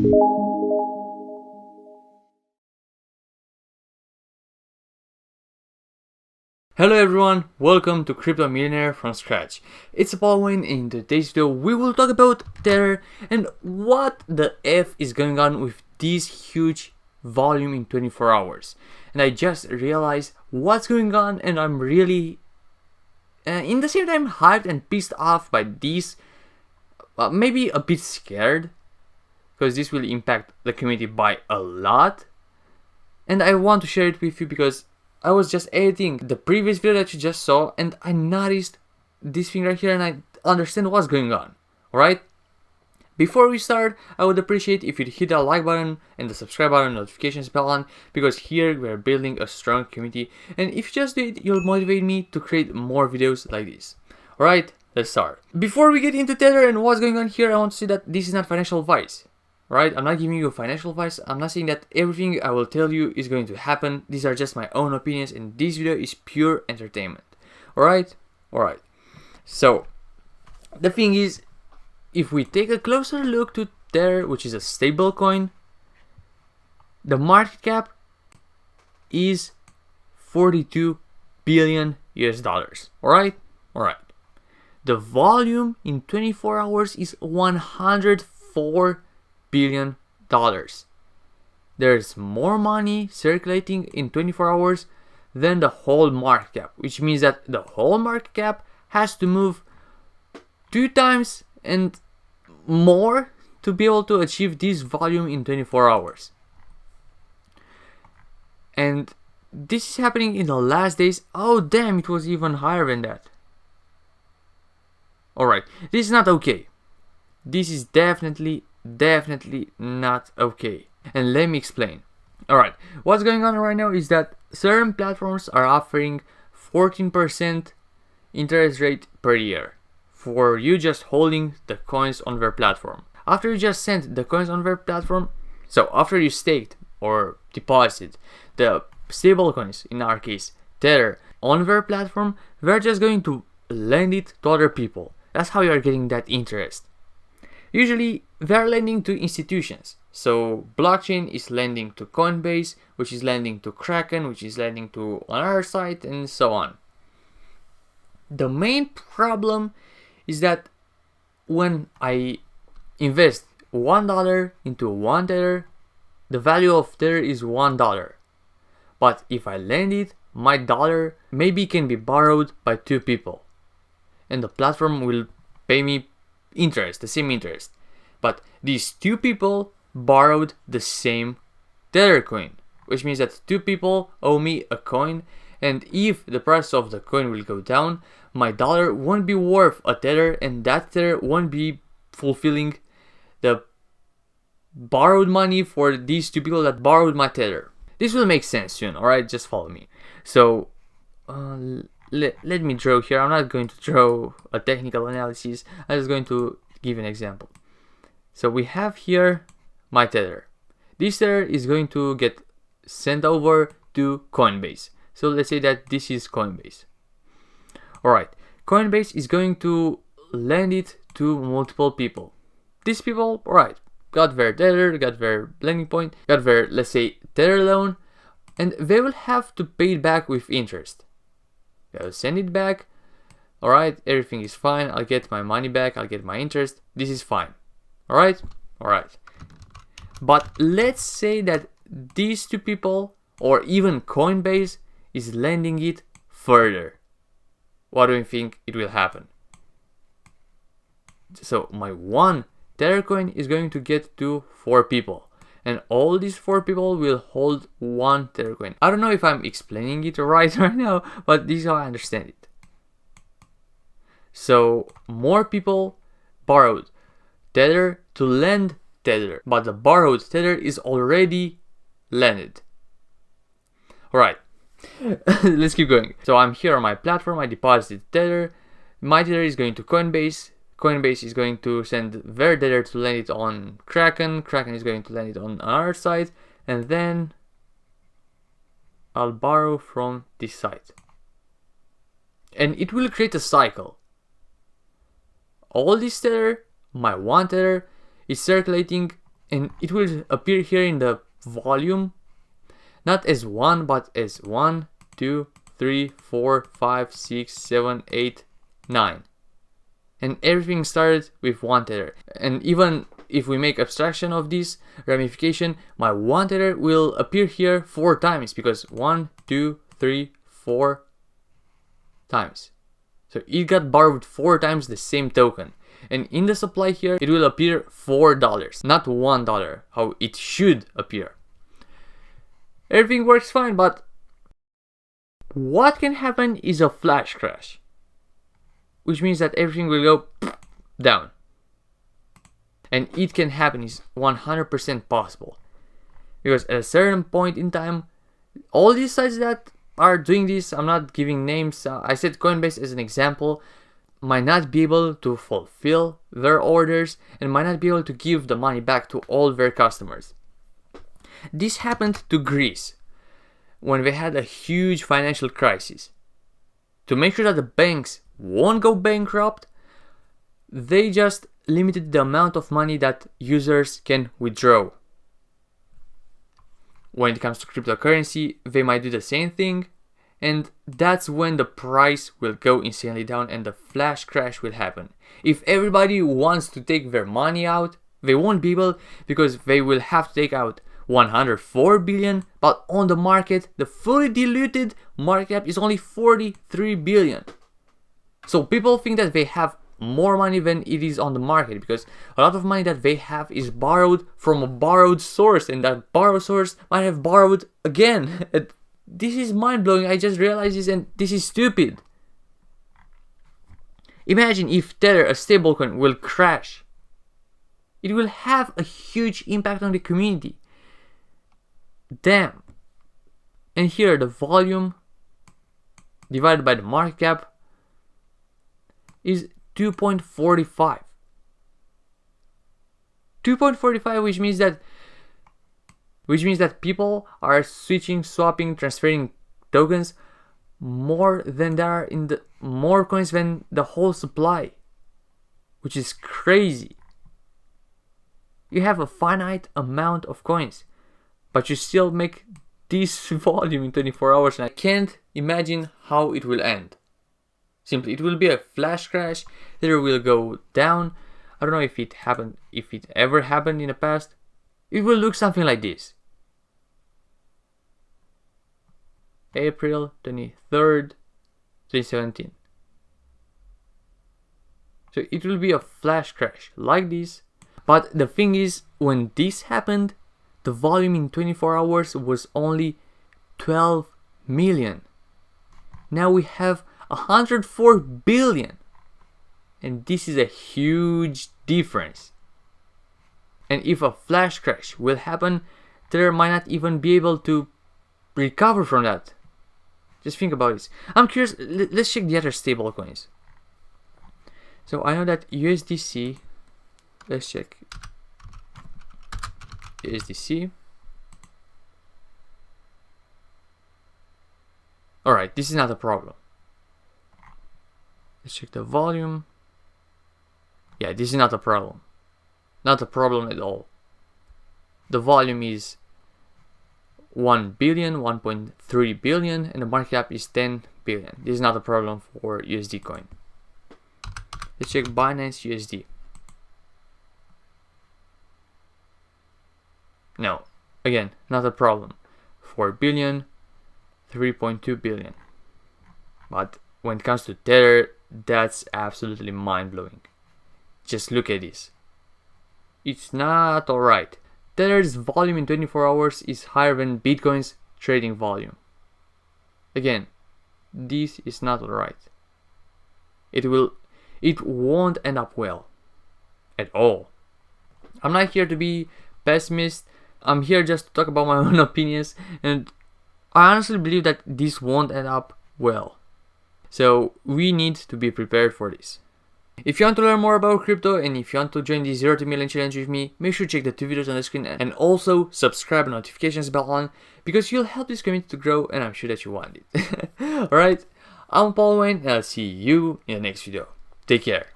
Hello everyone, welcome to Crypto Millionaire from scratch. It's Paul Wayne. In today's video we will talk about Tether and what the F is going on with this huge volume in 24 hours. And I just realized what's going on, and I'm really in the same time hyped and pissed off by this, maybe a bit scared, because this will impact the community by a lot. And I want to share it with you because I was just editing the previous video that you just saw and I noticed this thing right here and I understand what's going on. Alright? Before we start, I would appreciate if you'd hit that like button and the subscribe button and notifications bell on, because here we are building a strong community, and if you just do it, you'll motivate me to create more videos like this. Alright, let's start. Before we get into Tether and what's going on here, I want to say that this is not financial advice. Right? I'm not giving you financial advice. I'm not saying that everything I will tell you is going to happen. These are just my own opinions, and this video is pure entertainment. Alright? Alright. So, the thing is, if we take a closer look to Tether, which is a stable coin, the market cap is 42 billion US dollars. Alright? Alright. The volume in 24 hours is 104 billion dollars. There's more money circulating in 24 hours than the whole market cap, which means that the whole market cap has to move 2 times and more to be able to achieve this volume in 24 hours. And this is happening in the last days. Oh damn, it was even higher than that. Alright, this is not okay. This is definitely not okay, and let me explain. Alright, what's going on right now is that certain platforms are offering 14% interest rate per year for you just holding the coins on their platform. After you just sent the coins on their platform, so after you staked or deposited the stable coins, in our case Tether, on their platform, they're just going to lend it to other people. That's how you are getting that interest. Usually, they're lending to institutions. So, blockchain is lending to Coinbase, which is lending to Kraken, which is lending to another site, and so on. The main problem is that when I invest $1 into one Tether, the value of Tether is $1. But if I lend it, my dollar maybe can be borrowed by 2 people. And the platform will pay me interest, the same interest. But these 2 people borrowed the same Tether coin, which means that 2 people owe me a coin, and if the price of the coin will go down, my dollar won't be worth a Tether, and that Tether won't be fulfilling the borrowed money for these 2 people that borrowed my Tether. This will make sense soon, alright? Just follow me. So, let me draw here. I'm not going to draw a technical analysis. I'm just going to give an example. So we have here my Tether. This Tether is going to get sent over to Coinbase. So let's say that this is Coinbase. Alright, Coinbase is going to lend it to multiple people. These people, alright, got their Tether, got their lending point, got their, let's say, Tether loan, and they will have to pay it back with interest. I'll send it back. Alright, everything is fine. I'll get my money back. I'll get my interest. This is fine. Alright? Alright. But let's say that these 2 people, or even Coinbase, is lending it further. What do you think it will happen? So my one Tether coin is going to get to 4 people. And all these 4 people will hold 1 Tether coin. I don't know if I'm explaining it right now, but this is how I understand it. So more people borrowed Tether to lend Tether, but the borrowed Tether is already lended. Alright, let's keep going. So I'm here on my platform, I deposited Tether. My Tether is going to Coinbase. Coinbase is going to send their Tether to lend it on Kraken. Kraken is going to lend it on our site. And then I'll borrow from this site. And it will create a cycle. All this Tether, my one Tether, is circulating and it will appear here in the volume, not as 1 but as 1, 2, 3, 4, 5, 6, 7, 8, 9. And everything started with 1 Tether. And even if we make abstraction of this ramification, my 1 Tether will appear here 4 times, because 1, 2, 3, 4 times. So it got borrowed 4 times the same token. And in the supply here, it will appear $4, not $1, how it should appear. Everything works fine, but what can happen is a flash crash, which means that everything will go down. And it can happen, is 100% possible. Because at a certain point in time, all these sites that are doing this, I'm not giving names, I said Coinbase as an example, might not be able to fulfill their orders and might not be able to give the money back to all their customers. This happened to Greece when they had a huge financial crisis. To make sure that the banks won't go bankrupt, they just limited the amount of money that users can withdraw. When it comes to cryptocurrency, they might do the same thing, and that's when the price will go insanely down and the flash crash will happen. If everybody wants to take their money out, they won't be able, because they will have to take out 104 billion, but on the market, the fully diluted market cap is only 43 billion. So people think that they have more money than it is on the market, because a lot of money that they have is borrowed from a borrowed source, and that borrowed source might have borrowed again. This is mind-blowing. I just realized this, and this is stupid. Imagine if Tether, a stablecoin, will crash. It will have a huge impact on the community. Damn. And here the volume divided by the market cap is 2.45. 2.45, which means that people are switching, swapping, transferring tokens more than there are in the more coins than the whole supply, which is crazy. You have a finite amount of coins, but you still make this volume in 24 hours, and I can't imagine how it will end. Simply, it will be a flash crash. Tether will go down. I don't know if it happened, if it ever happened in the past. It will look something like this. April 23rd, 2017. So it will be a flash crash like this. But the thing is, when this happened, the volume in 24 hours was only 12 million. Now we have 104 billion. And this is a huge difference. And if a flash crash will happen, Tether might not even be able to recover from that. Just think about this. I'm curious, let's check the other stablecoins. So I know that USDC, let's check USDC. Alright, this is not a problem. Let's check the volume. Yeah, this is not a problem. Not a problem at all. The volume is 1 billion, 1.3 billion, and the market cap is 10 billion. This is not a problem for USD coin. Let's check Binance USD. No, again, not a problem. 4 billion, 3.2 billion. But when it comes to Tether, that's absolutely mind-blowing. Just look at this. It's not alright. Tether's volume in 24 hours is higher than Bitcoin's trading volume. Again, this is not alright. It won't end up well. At all. I'm not here to be pessimist. I'm here just to talk about my own opinions, and I honestly believe that this won't end up well. So we need to be prepared for this. If you want to learn more about crypto, and if you want to join the 0 to million challenge with me, make sure to check the 2 videos on the screen, and also subscribe and notifications bell on, because you'll help this community to grow, and I'm sure that you want it. Alright, I'm Paul Wayne, and I'll see you in the next video. Take care.